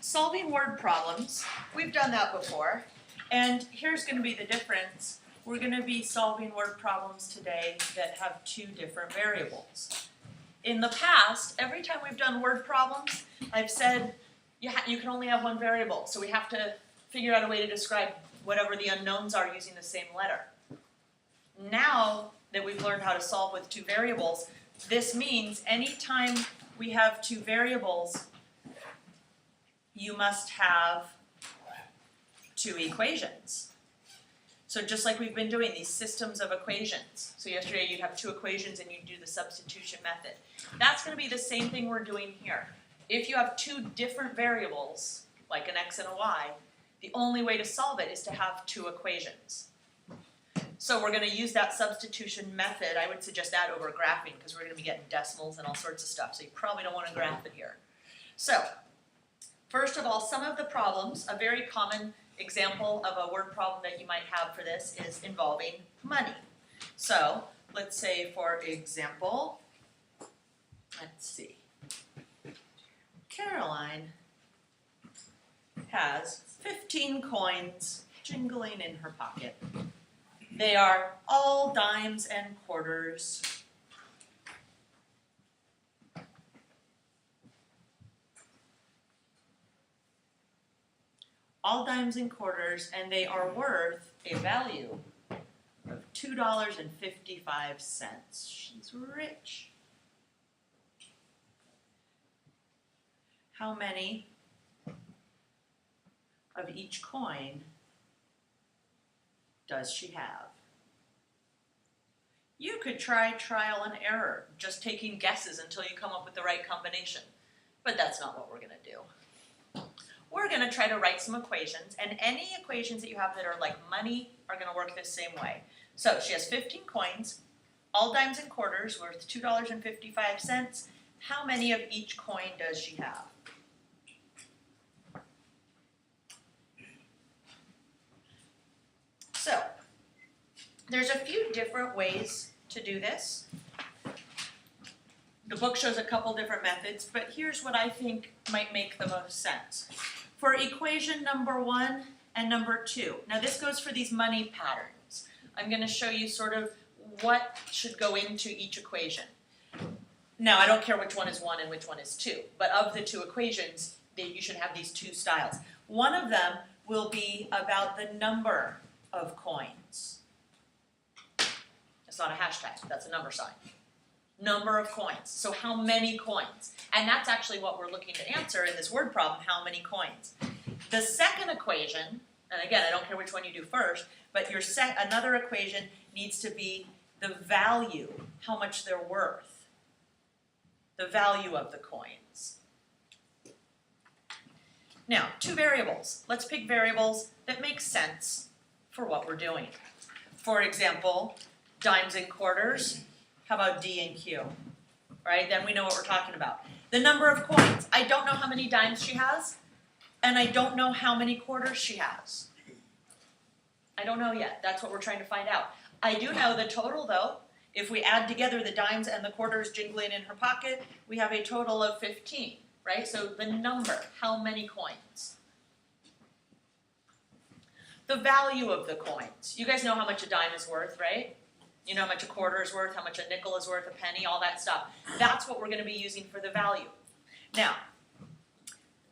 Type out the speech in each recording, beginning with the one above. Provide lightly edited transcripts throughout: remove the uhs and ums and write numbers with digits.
solving word problems, we've done that before, and here's going to be the difference. We're going to be solving word problems today that have two different variables. In the past, every time we've done word problems, I've said you can only have one variable, so we have to figure out a way to describe whatever the unknowns are using the same letter. Now that we've learned how to solve with two variables, this means anytime we have two variables, you must have two equations. So just like we've been doing these systems of equations. So yesterday you'd have two equations and you'd do the substitution method. That's going to be the same thing we're doing here. If you have two different variables, like an x and a y, the only way to solve it is to have two equations. So we're going to use that substitution method. I would suggest that over graphing because we're going to be getting decimals and all sorts of stuff. So you probably don't want to graph it here. So first of all, some of the problems, a very common example of a word problem that you might have for this is involving money. So let's say, for example, let's see, Caroline has 15 coins jingling in her pocket. They are all dimes and quarters. All dimes and quarters, and they are worth a value of $2.55. She's rich. How many of each coin does she have? You could try trial and error, just taking guesses until you come up with the right combination. But that's not what we're going to do. We're going to try to write some equations, and any equations that you have that are like money are going to work the same way. So she has 15 coins, all dimes and quarters, worth $2.55. How many of each coin does she have? So there's a few different ways to do this. The book shows a couple different methods, but here's what I think might make the most sense. For equation number 1 and number 2, now this goes for these money patterns. I'm going to show you sort of what should go into each equation. Now, I don't care which one is 1 and which one is 2, but of the two equations, you should have these two styles. One of them will be about the number of coins. It's not a hashtag, that's a number sign. Number of coins. So how many coins? And that's actually what we're looking to answer in this word problem, how many coins. The second equation, and again, I don't care which one you do first, but another equation needs to be the value, how much they're worth. The value of the coins. Now, two variables. Let's pick variables that make sense for what we're doing. For example, dimes and quarters. How about D and Q? Right, then we know what we're talking about. The number of coins. I don't know how many dimes she has, and I don't know how many quarters she has. I don't know yet. That's what we're trying to find out. I do know the total, though. If we add together the dimes and the quarters jingling in her pocket, we have a total of 15, right? So the number, how many coins? The value of the coins. You guys know how much a dime is worth, right? You know how much a quarter is worth, how much a nickel is worth, a penny, all that stuff. That's what we're going to be using for the value. Now,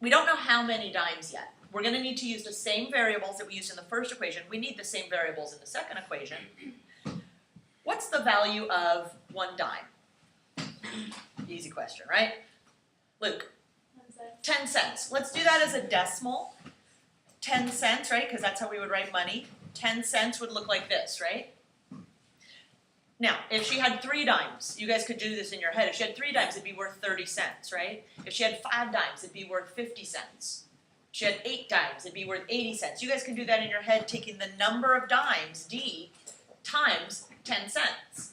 we don't know how many dimes yet. We're going to need to use the same variables that we used in the first equation. We need the same variables in the second equation. What's the value of 1 dime? Easy question, right? Luke? 10 cents. Let's do that as a decimal. 10 cents, right? Because that's how we would write money. 10 cents would look like this, right? Now, if she had 3 dimes, you guys could do this in your head. If she had 3 dimes, it'd be worth 30 cents, right? If she had 5 dimes, it'd be worth 50 cents. If she had 8 dimes, it'd be worth 80 cents. You guys can do that in your head, taking the number of dimes, D, times 10 cents.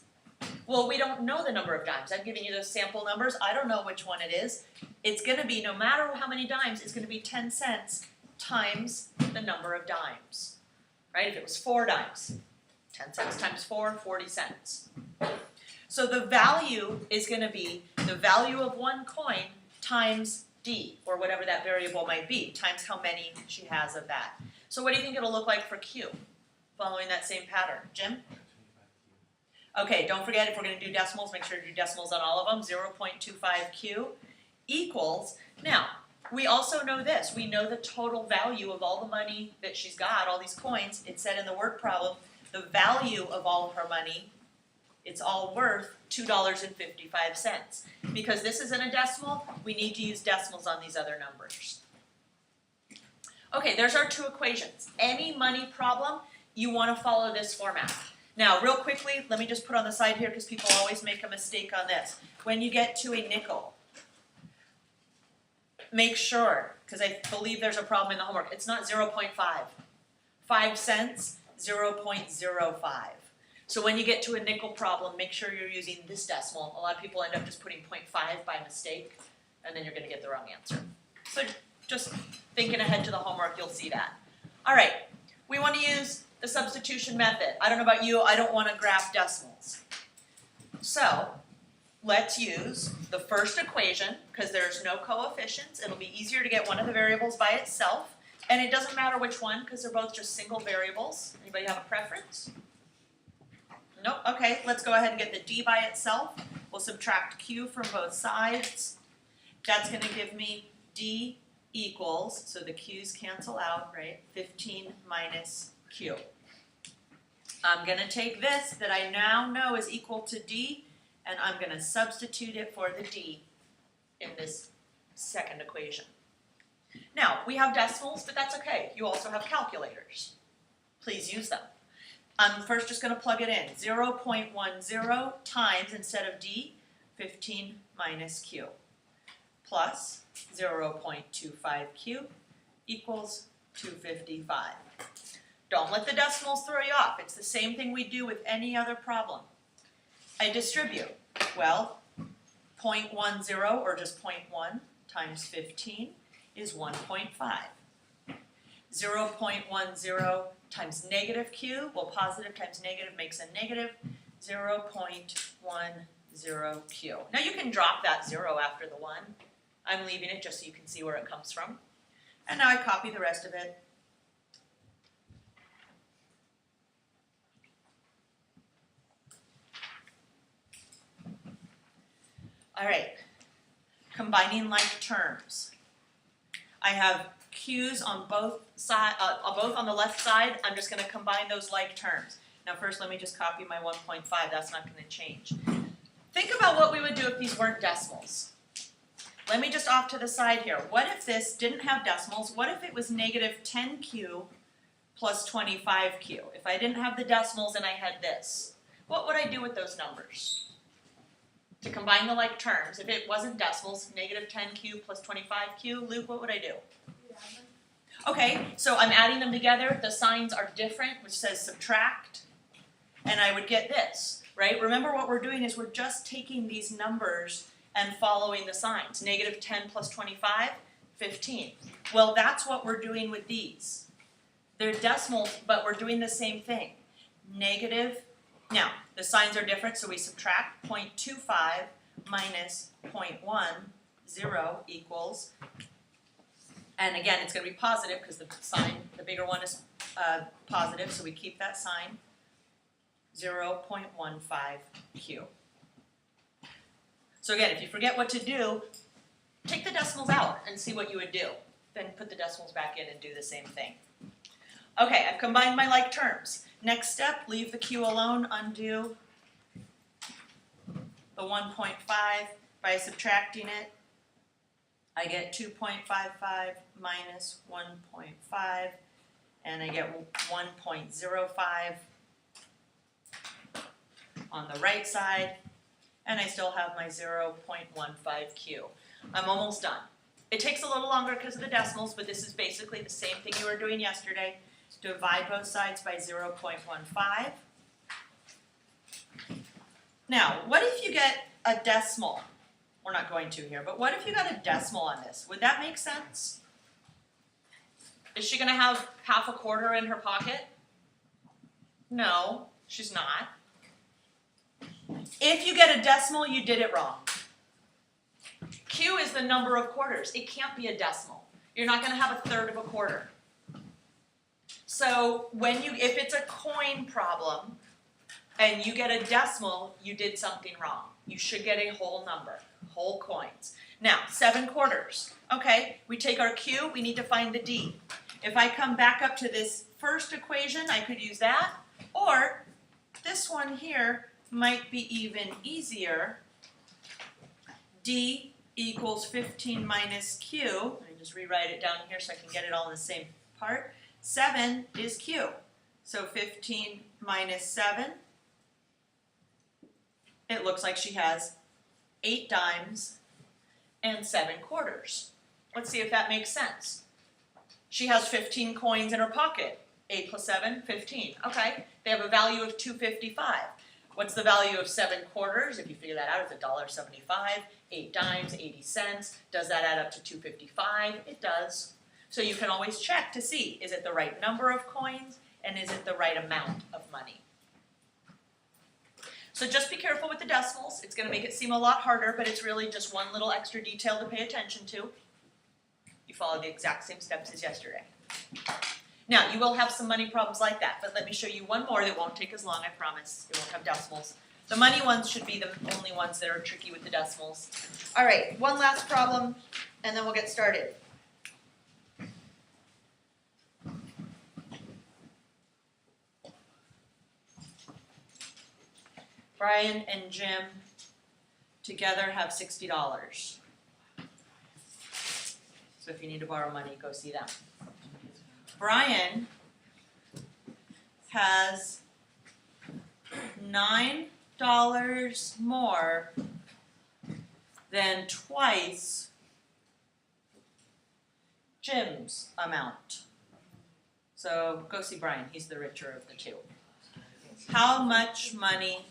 Well, we don't know the number of dimes. I'm giving you those sample numbers. I don't know which one it is. It's going to be, no matter how many dimes, it's going to be 10 cents times the number of dimes, right? If it was 4 dimes, 10 cents times 4, 40 cents. So the value is going to be the value of 1 coin times D, or whatever that variable might be, times how many she has of that. So what do you think it'll look like for Q, following that same pattern? Jim? Okay, don't forget, if we're going to do decimals, make sure to do decimals on all of them. 0.25Q equals, now, we also know this. We know the total value of all the money that she's got, all these coins. It said in the word problem, the value of all of her money, it's all worth $2.55. Because this isn't a decimal, we need to use decimals on these other numbers. Okay, there's our two equations. Any money problem, you want to follow this format. Now, real quickly, let me just put on the side here because people always make a mistake on this. When you get to a nickel, make sure, because I believe there's a problem in the homework, it's not 0.5. 5 cents, 0.05. So when you get to a nickel problem, make sure you're using this decimal. A lot of people end up just putting 0.5 by mistake, and then you're going to get the wrong answer. So just thinking ahead to the homework, you'll see that. All right, we want to use the substitution method. I don't know about you, I don't want to graph decimals. So let's use the first equation, because there's no coefficients. It'll be easier to get one of the variables by itself. And it doesn't matter which one, because they're both just single variables. Anybody have a preference? Nope, okay, let's go ahead and get the d by itself. We'll subtract q from both sides. That's going to give me d equals, so the q's cancel out, right? 15 minus q. I'm going to take this that I now know is equal to d, and I'm going to substitute it for the d in this second equation. Now, we have decimals, but that's okay. You also have calculators. Please use them. I'm first just going to plug it in. 0.10 times, instead of d, 15 minus q, plus 0.25q equals 255. Don't let the decimals throw you off. It's the same thing we do with any other problem. I distribute. Well, 0.10, or just 0.1 times 15 is 1.5. 0.10 times negative q, well, positive times negative makes a negative, 0.10q. Now you can drop that 0 after the 1. I'm leaving it just so you can see where it comes from. And now I copy the rest of it. All right, combining like terms. I have q's on both on the left side. I'm just going to combine those like terms. Now first let me just copy my 1.5. That's not going to change. Think about what we would do if these weren't decimals. Let me just off to the side here. What if this didn't have decimals? What if it was negative 10q plus 25q? If I didn't have the decimals and I had this, what would I do with those numbers? To combine the like terms, if it wasn't decimals, negative 10q plus 25q, Luke, what would I do? Okay, so I'm adding them together. The signs are different, which says subtract, and I would get this, right? Remember what we're doing is we're just taking these numbers and following the signs. Negative 10 plus 25, 15. Well, that's what we're doing with these. They're decimals, but we're doing the same thing. Negative, now, the signs are different, so we subtract 0.25 minus 0.10 equals, and again, it's going to be positive because the sign, the bigger one is positive, so we keep that sign, 0.15q. So again, if you forget what to do, take the decimals out and see what you would do. Then put the decimals back in and do the same thing. Okay, I've combined my like terms. Next step, leave the q alone, undo the 1.5 by subtracting it. I get 2.55 minus 1.5, and I get 1.05 on the right side, and I still have my 0.15q. I'm almost done. It takes a little longer because of the decimals, but this is basically the same thing you were doing yesterday. Divide both sides by 0.15. Now, what if you get a decimal? We're not going to here, but what if you got a decimal on this? Would that make sense? Is she going to have half a quarter in her pocket? No, she's not. If you get a decimal, you did it wrong. Q is the number of quarters. It can't be a decimal. You're not going to have a third of a quarter. So if it's a coin problem and you get a decimal, you did something wrong. You should get a whole number, whole coins. Now, 7 quarters. Okay, we take our Q, we need to find the D. If I come back up to this first equation, I could use that, or this one here might be even easier. D equals 15 minus Q. Let me just rewrite it down here so I can get it all in the same part. 7 is Q. So 15 minus 7. It looks like she has 8 dimes and 7 quarters. Let's see if that makes sense. She has 15 coins in her pocket. 8 plus 7, 15. Okay, they have a value of $2.55. What's the value of 7 quarters? If you figure that out, it's $1.75. 8 dimes, 80 cents. Does that add up to $2.55? It does. So you can always check to see, is it the right number of coins and is it the right amount of money? So just be careful with the decimals. It's going to make it seem a lot harder, but it's really just one little extra detail to pay attention to. You follow the exact same steps as yesterday. Now, you will have some money problems like that, but let me show you one more that won't take as long, I promise. It won't have decimals. The money ones should be the only ones that are tricky with the decimals. All right, one last problem, and then we'll get started. Brian and Jim together have $60. So if you need to borrow money, go see them. Brian has $9 more than twice Jim's amount. So go see Brian, he's the richer of the two. How much money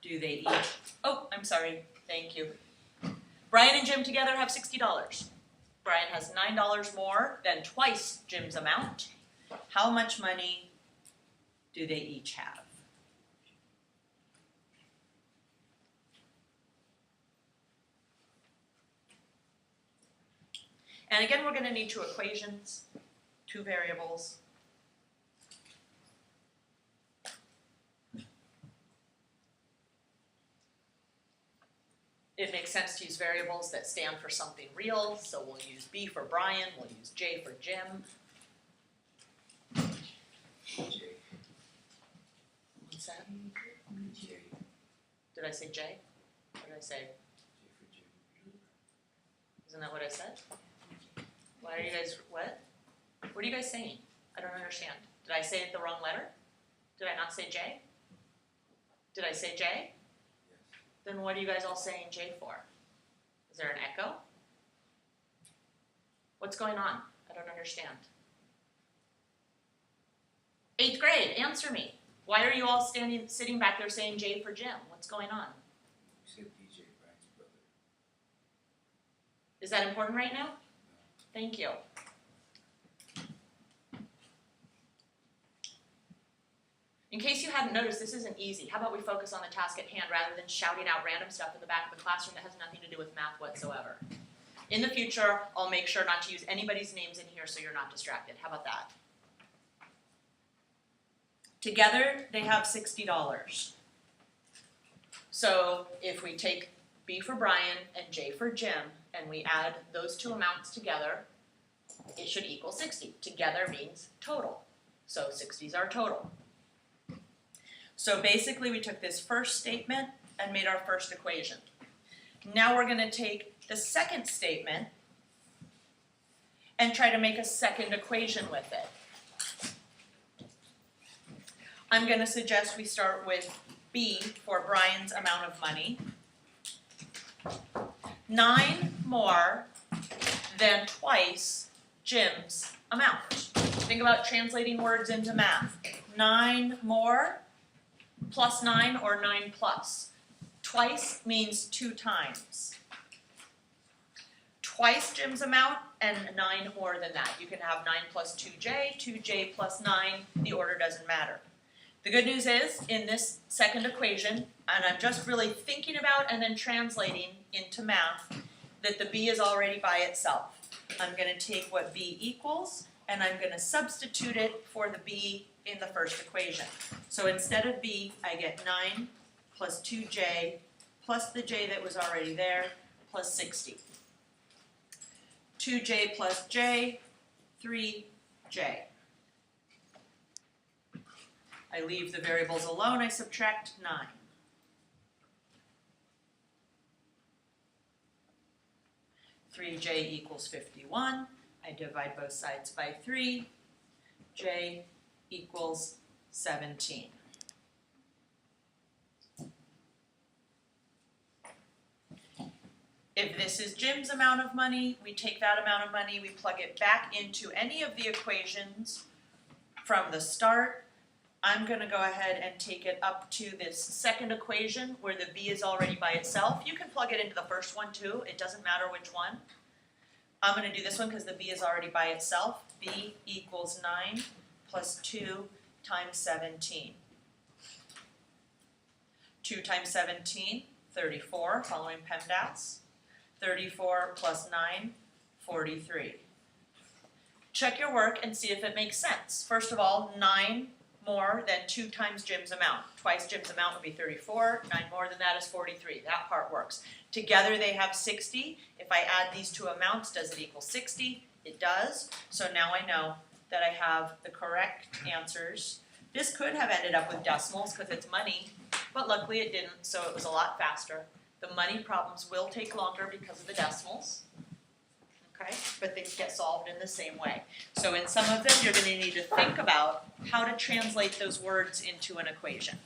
do they each? Oh, I'm sorry, thank you. Brian and Jim together have $60. Brian has $9 more than twice Jim's amount. How much money do they each have? And again, we're going to need 2 equations, 2 variables. It makes sense to use variables that stand for something real, so we'll use B for Brian, we'll use J for Jim. What's that? Did I say J? What did I say? Isn't that what I said? Why are you guys, what? What are you guys saying? I don't understand. Did I say it the wrong letter? Did I not say J? Did I say J? Then what are you guys all saying J for? Is there an echo? What's going on? I don't understand. 8th grade, answer me. Why are you all sitting back there saying J for Jim? What's going on? You said DJ, Brian's brother. Is that important right now? Thank you. In case you hadn't noticed, this isn't easy. How about we focus on the task at hand rather than shouting out random stuff in the back of the classroom that has nothing to do with math whatsoever. In the future, I'll make sure not to use anybody's names in here so you're not distracted. How about that? Together, they have $60. So if we take B for Brian and J for Jim, and we add those 2 amounts together, it should equal 60. Together means total. So 60 is our total. So basically we took this first statement and made our first equation. Now we're going to take the second statement and try to make a second equation with it. I'm going to suggest we start with B for Brian's amount of money. 9 more than twice Jim's amount. Think about translating words into math. 9 more plus 9 or 9 plus. Twice means 2 times. Twice Jim's amount and 9 more than that. You can have 9 plus 2J, 2J plus 9, the order doesn't matter. The good news is, in this second equation, and I'm just really thinking about and then translating into math, that the b is already by itself. I'm gonna take what b equals, and I'm gonna substitute it for the b in the first equation. So instead of b, I get 9 plus 2j plus the j that was already there, plus 60. 2j plus j, 3j. I leave the variables alone, I subtract 9. Three j equals 51. I divide both sides by 3. J equals 17. If this is Jim's amount of money, we take that amount of money, we plug it back into any of the equations from the start. I'm gonna go ahead and take it up to this second equation where the b is already by itself. You can plug it into the first one too, it doesn't matter which one. I'm gonna do this one because the b is already by itself. B equals 9 plus 2 times 17. 2 times 17, 34, following PEMDAS. 34 plus 9, 43. Check your work and see if it makes sense. First of all, 9 more than 2 times Jim's amount. Twice Jim's amount would be 34, 9 more than that is 43. That part works. Together they have 60. If I add these two amounts, does it equal 60? It does. So now I know that I have the correct answers. This could have ended up with decimals because it's money, but luckily it didn't, so it was a lot faster. The money problems will take longer because of the decimals, okay? But they get solved in the same way. So in some of them, you're going to need to think about how to translate those words into an equation.